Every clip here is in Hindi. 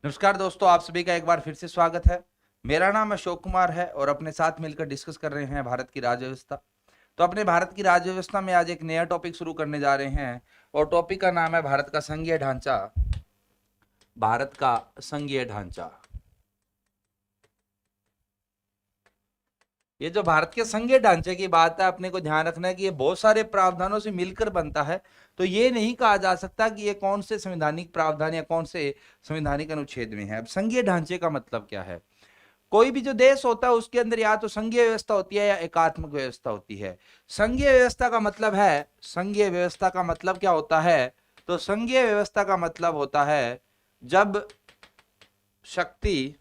नमस्कार दोस्तों, आप सभी का एक बार फिर से स्वागत है। मेरा नाम अशोक कुमार है और अपने साथ मिलकर डिस्कस कर रहे हैं भारत की राज्य व्यवस्था। तो अपने भारत की राज्य व्यवस्था में आज एक नया टॉपिक शुरू करने जा रहे हैं और टॉपिक का नाम है भारत का संघीय ढांचा। भारत का संघीय ढांचा। ये जो भारत के संघीय ढांचे की बात है, अपने को ध्यान रखना है कि ये बहुत सारे प्रावधानों से मिलकर बनता है। तो ये नहीं कहा जा सकता कि ये कौन से संवैधानिक प्रावधान या कौन से संवैधानिक अनुच्छेद में है। अब संघीय ढांचे का मतलब क्या है? कोई भी जो देश होता है उसके अंदर या तो संघीय व्यवस्था होती है या एकात्मक व्यवस्था होती है। संघीय व्यवस्था का मतलब है, संघीय व्यवस्था का मतलब क्या होता है? तो संघीय व्यवस्था का मतलब होता है जब शक्ति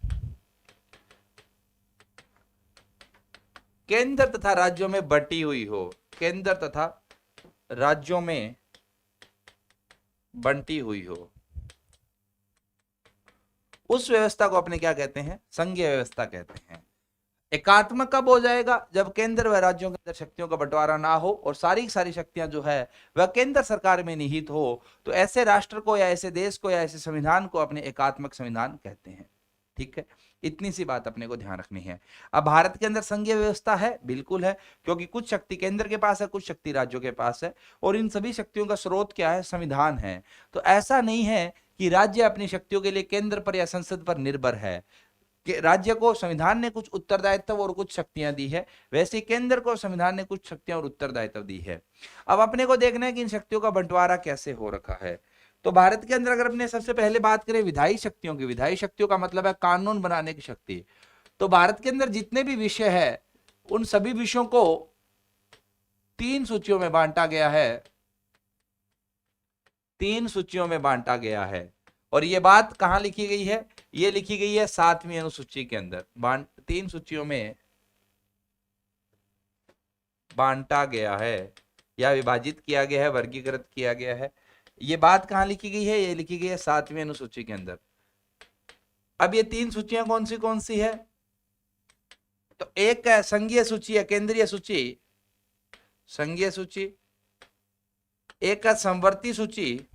केंद्र तथा राज्यों में बटी हुई हो, केंद्र तथा राज्यों में बंटी हुई हो, उस व्यवस्था को अपने क्या कहते हैं? संघीय व्यवस्था कहते हैं। एकात्मक कब हो जाएगा? जब केंद्र व राज्यों के अंदर शक्तियों का बंटवारा ना हो और सारी की सारी शक्तियां जो है वह केंद्र सरकार में निहित हो, तो ऐसे राष्ट्र को या ऐसे देश को या ऐसे संविधान को अपने एकात्मक संविधान कहते हैं। ठीक है, इतनी सी बात अपने को ध्यान रखनी है। अब भारत के अंदर संघीय व्यवस्था है, बिल्कुल है, क्योंकि कुछ शक्ति केंद्र के पास है, कुछ शक्ति राज्यों के पास है, और इन सभी शक्तियों का स्रोत क्या है? संविधान है। तो ऐसा नहीं है कि राज्य अपनी शक्तियों के लिए केंद्र पर या संसद पर निर्भर है। कि राज्य को संविधान ने कुछ उत्तरदायित्व और कुछ शक्तियां दी है, वैसे केंद्र को संविधान ने कुछ शक्तियां और उत्तरदायित्व दी है। अब अपने को देखना है कि इन शक्तियों का बंटवारा कैसे हो रखा है। तो भारत के अंदर अगर अपने सबसे पहले बात करें विधायी शक्तियों की, विधायी शक्तियों का मतलब है कानून बनाने की शक्ति। तो भारत के अंदर जितने भी विषय है उन सभी विषयों को 3 सूचियों में बांटा गया है, 3 सूचियों में बांटा गया है। और ये बात कहां लिखी गई है? ये लिखी गई है 7वीं अनुसूची के अंदर। 3 सूचियों में बांटा गया है या विभाजित किया गया है, वर्गीकृत किया गया है। ये बात कहां लिखी गई है? ये लिखी गई है 7वीं अनुसूची के अंदर। अब ये 3 सूचियां कौन सी है? तो एक है संघीय सूची या केंद्रीय सूची, संघीय सूची। एक है समवर्ती सूची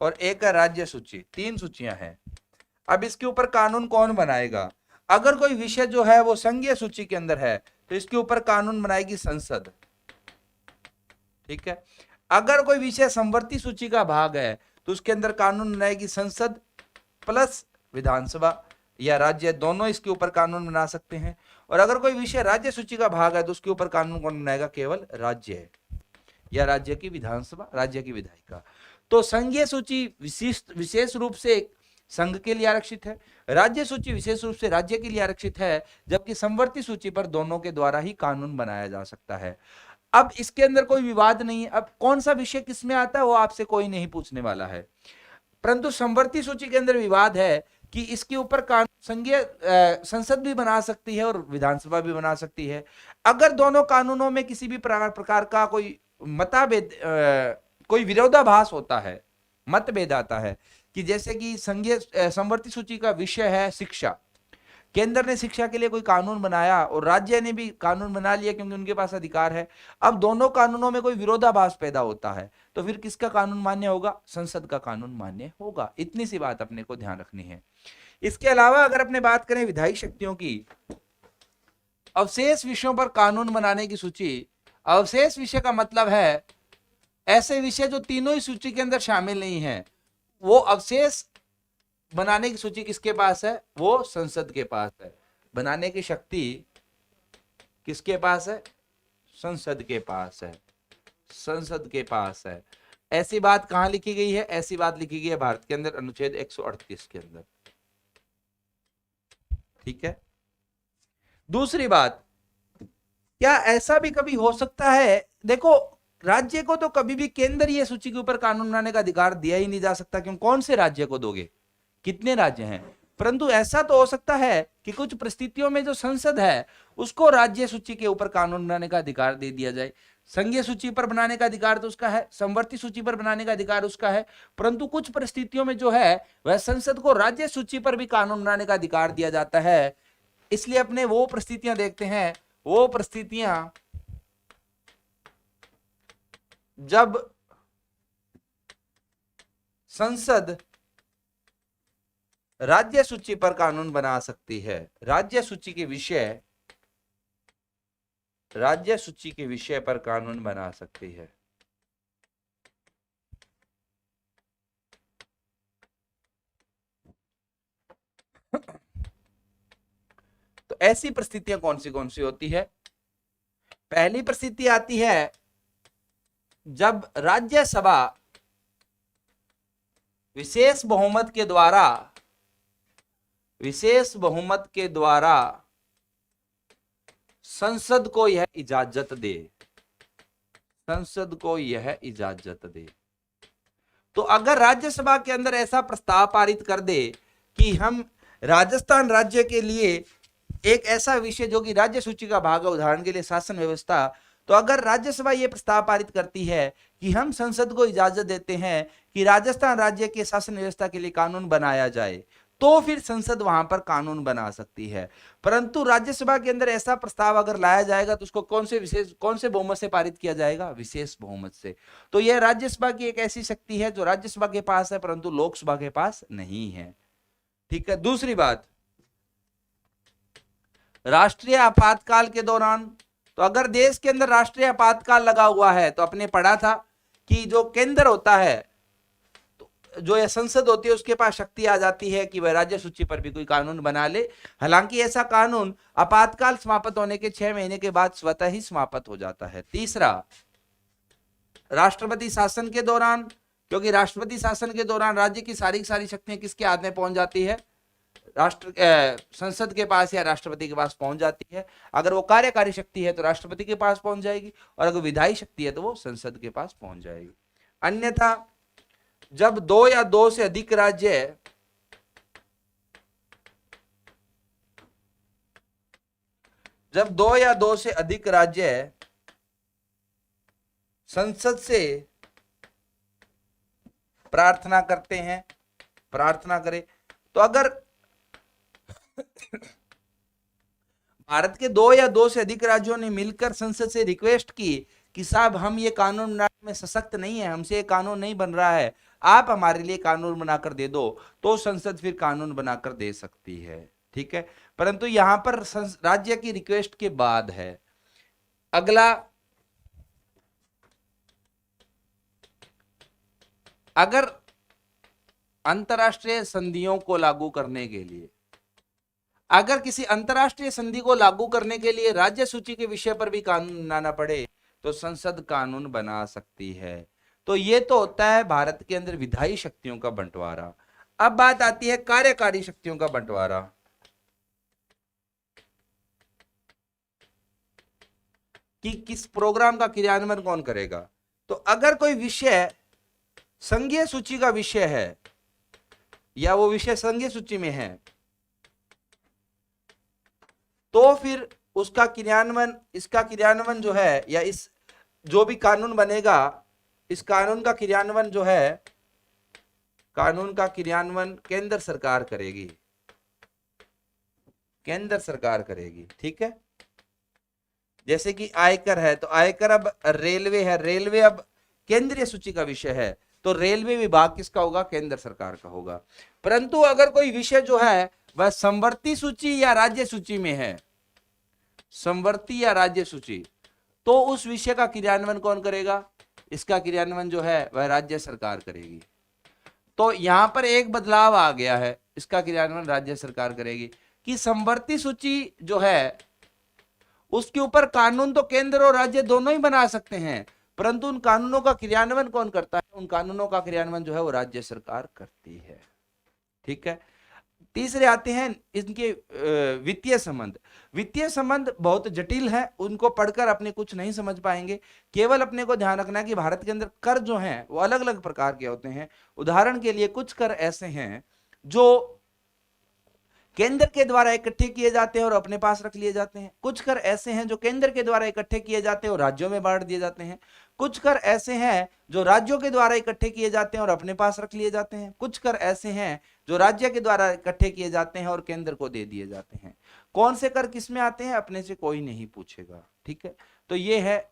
और एक है राज्य सूची। 3 सूचियां हैं। अब इसके ऊपर कानून कौन बनाएगा? अगर कोई विषय जो है वो संघीय सूची के अंदर है तो इसके ऊपर कानून बनाएगी संसद। ठीक है। अगर कोई विषय समवर्ती सूची का भाग है तो उसके अंदर कानून बनाएगी संसद प्लस विधानसभा या राज्य, दोनों इसके ऊपर कानून बना सकते हैं। और अगर कोई विषय राज्य सूची का भाग है तो उसके ऊपर कानून कौन बनाएगा? केवल राज्य या राज्य की विधानसभा, राज्य की विधायिका। तो संघीय सूची विशेष रूप से संघ के लिए आरक्षित है, राज्य सूची विशेष रूप से राज्य के लिए आरक्षित है, जबकि समवर्ती सूची पर दोनों के द्वारा ही कानून बनाया जा सकता है। अब इसके अंदर कोई विवाद नहीं है। अब कौन सा विषय किसमें आता है वो आपसे कोई नहीं पूछने वाला है, परंतु समवर्ती सूची के अंदर विवाद है कि इसके ऊपर कानून संघीय संसद भी बना सकती है और विधानसभा भी बना सकती है। अगर दोनों कानूनों में किसी भी प्रकार का कोई मतभेद, कोई विरोधाभास होता है, मतभेद आता है, कि जैसे कि संघीय समवर्ती सूची का विषय है शिक्षा, केंद्र ने शिक्षा के लिए कोई कानून बनाया और राज्य ने भी कानून बना लिया क्योंकि उनके पास अधिकार है। अब दोनों कानूनों में कोई विरोधाभास पैदा होता है तो फिर किसका कानून मान्य होगा? संसद का कानून मान्य होगा। इतनी सी बात अपने को ध्यान रखनी है। इसके अलावा अगर अपने बात करें विधायी शक्तियों की, अवशेष विषयों पर कानून बनाने की सूची। अवशेष विषय का मतलब है ऐसे विषय जो तीनों ही सूची के अंदर शामिल नहीं है, वो अवशेष बनाने की सूची किसके पास है? वो संसद के पास है। बनाने की शक्ति किसके पास है? संसद के पास है, संसद के पास है। ऐसी बात कहां लिखी गई है? ऐसी बात लिखी गई है भारत के अंदर अनुच्छेद 138 के अंदर। ठीक है। दूसरी बात, क्या ऐसा भी कभी हो सकता है? देखो, राज्य को तो कभी भी केंद्रीय सूची के ऊपर कानून बनाने का अधिकार दिया ही नहीं जा सकता, क्यों? कौन से राज्य को दोगे? कितने राज्य हैं? परंतु ऐसा तो हो सकता है कि कुछ परिस्थितियों में जो संसद है उसको राज्य सूची के ऊपर कानून बनाने का अधिकार दे दिया जाए। संघीय सूची पर बनाने का अधिकार तो उसका है, समवर्ती सूची पर बनाने का अधिकार उसका है, परंतु कुछ परिस्थितियों में जो है वह संसद को राज्य सूची पर भी कानून बनाने का अधिकार दिया जाता है। इसलिए अपने वो परिस्थितियां देखते हैं, वो परिस्थितियां जब संसद राज्य सूची पर कानून बना सकती है। राज्य सूची के विषय पर कानून बना सकती है। तो ऐसी परिस्थितियां कौन सी होती है? पहली परिस्थिति आती है जब राज्यसभा विशेष बहुमत के द्वारा संसद को यह इजाजत दे। तो अगर राज्यसभा के अंदर ऐसा प्रस्ताव पारित कर दे कि हम राजस्थान राज्य के लिए एक ऐसा विषय जो कि राज्य सूची का भाग है, उदाहरण के लिए शासन व्यवस्था, तो अगर राज्यसभा ये प्रस्ताव पारित करती है कि हम संसद को इजाजत देते हैं कि राजस्थान राज्य के शासन व्यवस्था के लिए कानून बनाया जाए, तो फिर संसद वहां पर कानून बना सकती है। परंतु राज्यसभा के अंदर ऐसा प्रस्ताव अगर लाया जाएगा तो उसको कौन से बहुमत से पारित किया जाएगा? विशेष बहुमत से। तो यह राज्यसभा की एक ऐसी शक्ति है जो राज्यसभा के पास है परंतु लोकसभा के पास नहीं है। ठीक है। दूसरी बात, राष्ट्रीय आपातकाल के दौरान, तो अगर देश के अंदर राष्ट्रीय आपातकाल लगा हुआ है तो आपने पढ़ा था कि जो केंद्र होता है, तो जो यह संसद होती है, उसके पास शक्ति आ जाती है कि वह राज्य सूची पर भी कोई कानून बना ले। हालांकि ऐसा कानून आपातकाल समाप्त होने के 6 महीने के बाद स्वतः ही समाप्त हो जाता है। तीसरा, राष्ट्रपति शासन के दौरान, क्योंकि राष्ट्रपति शासन के दौरान राज्य की सारी शक्तियां किसके हाथ में पहुंच जाती है? संसद के पास या राष्ट्रपति के पास पहुंच जाती है। अगर वो कार्यकारी शक्ति है तो राष्ट्रपति के पास पहुंच जाएगी, और अगर विधायी शक्ति है तो वो संसद के पास पहुंच जाएगी। अन्यथा जब 2 या 2 से अधिक राज्य संसद से प्रार्थना करें, तो अगर भारत के 2 या 2 से अधिक राज्यों ने मिलकर संसद से रिक्वेस्ट की कि साहब हम ये कानून बनाने में सशक्त नहीं है, हमसे ये कानून नहीं बन रहा है, आप हमारे लिए कानून बनाकर दे दो, तो संसद फिर कानून बनाकर दे सकती है। ठीक है। परंतु यहां पर राज्य की रिक्वेस्ट के बाद है। अगला, अगर अंतरराष्ट्रीय संधियों को लागू करने के लिए, अगर किसी अंतरराष्ट्रीय संधि को लागू करने के लिए राज्य सूची के विषय पर भी कानून बनाना पड़े तो संसद कानून बना सकती है। तो ये तो होता है भारत के अंदर विधायी शक्तियों का बंटवारा। अब बात आती है कार्यकारी शक्तियों का बंटवारा। कि किस प्रोग्राम का क्रियान्वयन कौन करेगा। तो अगर कोई विषय संघीय सूची का विषय है या वो विषय संघीय सूची में है, तो फिर उसका क्रियान्वयन, इसका क्रियान्वयन जो है, या इस जो भी कानून बनेगा, इस कानून का क्रियान्वयन जो है, कानून का क्रियान्वयन केंद्र सरकार करेगी। ठीक है। जैसे कि आयकर है, तो आयकर अब रेलवे है, रेलवे अब केंद्रीय सूची का विषय है, तो रेलवे विभाग किसका होगा? केंद्र सरकार का होगा। परंतु अगर कोई विषय जो है वह संवर्ती सूची या राज्य सूची में है, संवर्ती या राज्य सूची, तो उस विषय का क्रियान्वयन कौन करेगा? इसका क्रियान्वयन जो है वह राज्य सरकार करेगी। तो यहां पर एक बदलाव आ गया है, इसका क्रियान्वयन राज्य सरकार करेगी कि संवर्ती सूची जो है उसके ऊपर कानून तो केंद्र और राज्य दोनों ही बना सकते हैं, परंतु उन कानूनों का क्रियान्वयन कौन करता है? उन कानूनों का क्रियान्वयन जो है वो राज्य सरकार करती है। ठीक है। तीसरे आते हैं इनके वित्तीय संबंध। वित्तीय संबंध बहुत जटिल है, उनको पढ़कर अपने कुछ नहीं समझ पाएंगे। केवल अपने को ध्यान रखना है कि भारत के अंदर कर जो हैं वो अलग अलग प्रकार के होते हैं। उदाहरण के लिए कुछ कर ऐसे हैं जो केंद्र के द्वारा इकट्ठे किए जाते हैं और अपने पास रख लिए जाते हैं। कुछ कर ऐसे हैं जो केंद्र के द्वारा इकट्ठे किए जाते हैं और राज्यों में बांट दिए जाते हैं। कुछ कर ऐसे हैं जो राज्यों के द्वारा इकट्ठे किए जाते हैं और अपने पास रख लिए जाते हैं। कुछ कर ऐसे हैं जो राज्य के द्वारा इकट्ठे किए जाते हैं और केंद्र को दे दिए जाते हैं। कौन से कर किस में आते हैं अपने से कोई नहीं पूछेगा। ठीक है। तो ये है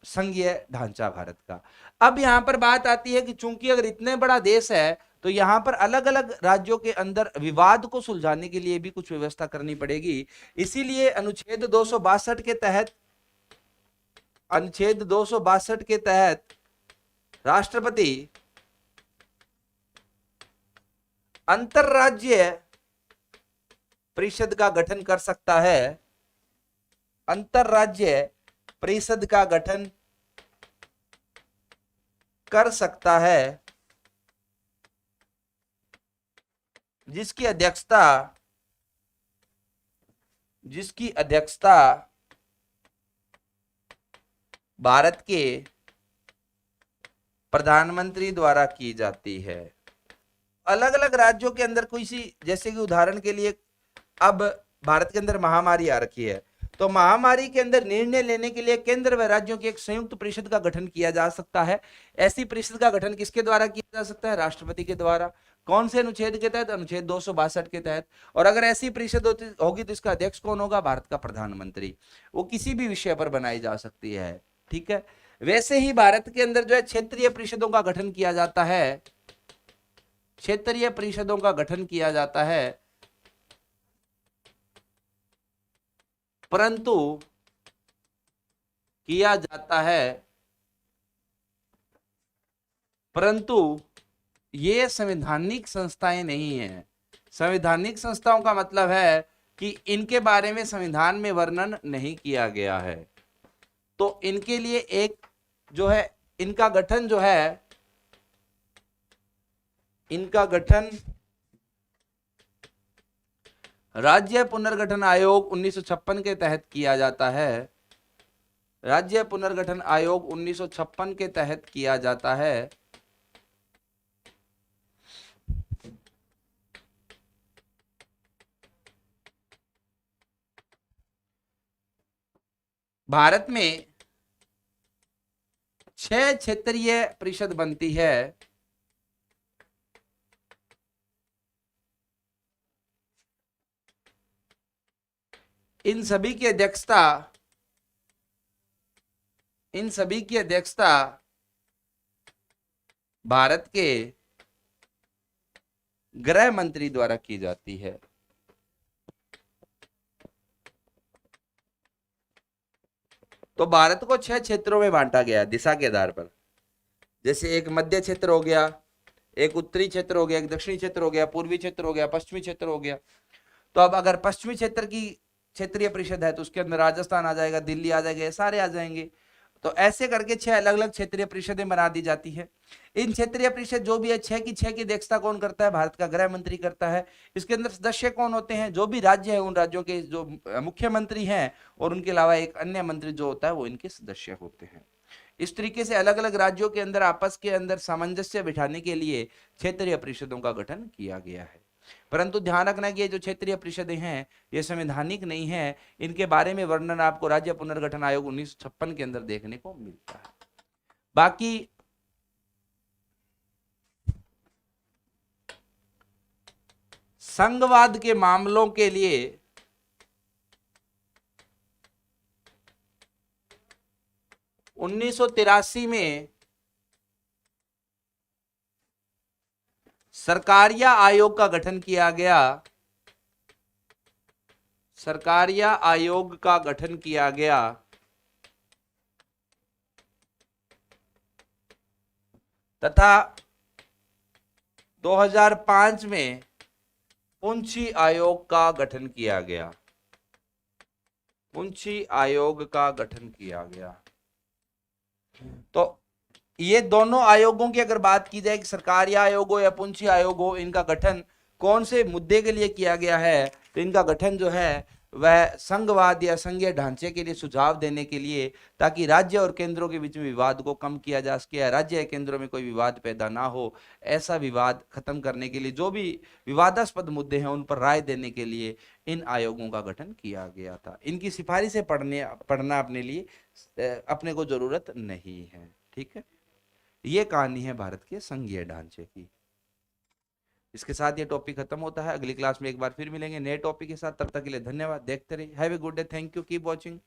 संघीय ढांचा भारत का। अब यहां पर बात आती है कि चूंकि अगर इतने बड़ा देश है तो यहाँ पर अलग अलग राज्यों के अंदर विवाद को सुलझाने के लिए भी कुछ व्यवस्था करनी पड़ेगी। इसीलिए अनुच्छेद 262 के तहत राष्ट्रपति अंतरराज्य परिषद का गठन कर सकता है। अंतरराज्य परिषद का गठन कर सकता है जिसकी अध्यक्षता भारत के प्रधानमंत्री द्वारा की जाती है। अलग अलग राज्यों के अंदर कोई सी, जैसे कि उदाहरण के लिए अब भारत के अंदर महामारी आ रखी है, तो महामारी के अंदर निर्णय लेने के लिए केंद्र व राज्यों की एक संयुक्त परिषद का गठन किया जा सकता है। ऐसी परिषद का गठन किसके द्वारा किया जा सकता है? राष्ट्रपति के द्वारा। कौन से अनुच्छेद के तहत? अनुच्छेद 262 के तहत। और अगर ऐसी परिषद होगी तो इसका अध्यक्ष कौन होगा? भारत का प्रधानमंत्री। वो किसी भी विषय पर बनाई जा सकती है, ठीक है। वैसे ही भारत के अंदर जो है क्षेत्रीय परिषदों का गठन किया जाता है, क्षेत्रीय परिषदों का गठन किया जाता है, परंतु ये संवैधानिक संस्थाएं नहीं है। संवैधानिक संस्थाओं का मतलब है कि इनके बारे में संविधान में वर्णन नहीं किया गया है, तो इनके लिए एक जो है इनका गठन जो है, इनका गठन राज्य पुनर्गठन आयोग 1956 के तहत किया जाता है। राज्य पुनर्गठन आयोग 1956 के तहत किया जाता है। भारत में 6 क्षेत्रीय परिषद बनती है। इन सभी की अध्यक्षता भारत के गृह मंत्री द्वारा की जाती है। तो भारत को 6 क्षेत्रों में बांटा गया है दिशा के आधार पर। जैसे एक मध्य क्षेत्र हो गया, एक उत्तरी क्षेत्र हो गया, एक दक्षिणी क्षेत्र हो गया, पूर्वी क्षेत्र हो गया, पश्चिमी क्षेत्र हो गया। तो अब अगर पश्चिमी क्षेत्र की क्षेत्रीय परिषद है तो उसके अंदर राजस्थान आ जाएगा, दिल्ली आ जाएगा, सारे आ जाएंगे। तो ऐसे करके 6 अलग अलग क्षेत्रीय परिषदें बना दी जाती है। इन क्षेत्रीय परिषद जो भी है 6 की अध्यक्षता कौन करता है? भारत का गृह मंत्री करता है। इसके अंदर सदस्य कौन होते हैं? जो भी राज्य है उन राज्यों के जो मुख्यमंत्री हैं, और उनके अलावा एक अन्य मंत्री जो होता है वो इनके सदस्य होते हैं। इस तरीके से अलग अलग राज्यों के अंदर आपस के अंदर सामंजस्य बिठाने के लिए क्षेत्रीय परिषदों का गठन किया गया है। परंतु ध्यान रखना कि ये जो क्षेत्रीय परिषदें हैं ये संवैधानिक नहीं है। इनके बारे में वर्णन आपको राज्य पुनर्गठन आयोग 1956 के अंदर देखने को मिलता है। बाकी संघवाद के मामलों के लिए उन्नीस में सरकारिया आयोग का गठन किया गया। सरकारिया आयोग का गठन किया गया तथा 2005 में पुंछी आयोग का गठन किया गया। पुंछी आयोग का गठन किया गया। तो ये दोनों आयोगों की अगर बात की जाए कि सरकारी आयोग हो या पुंछी आयोग हो, इनका गठन कौन से मुद्दे के लिए किया गया है? तो इनका गठन जो है वह संघवाद या संघीय ढांचे के लिए सुझाव देने के लिए, ताकि राज्य और केंद्रों के बीच में विवाद को कम किया जा सके, या राज्य या केंद्रों में कोई विवाद पैदा ना हो, ऐसा विवाद खत्म करने के लिए, जो भी विवादास्पद मुद्दे हैं उन पर राय देने के लिए इन आयोगों का गठन किया गया था। इनकी सिफारिशें पढ़ना अपने लिए अपने को जरूरत नहीं है, ठीक है। ये कहानी है भारत के संघीय ढांचे की। इसके साथ ये टॉपिक खत्म होता है। अगली क्लास में एक बार फिर मिलेंगे नए टॉपिक के साथ। तब तक के लिए धन्यवाद। देखते रहिए। Have a good day. Thank you. Keep watching.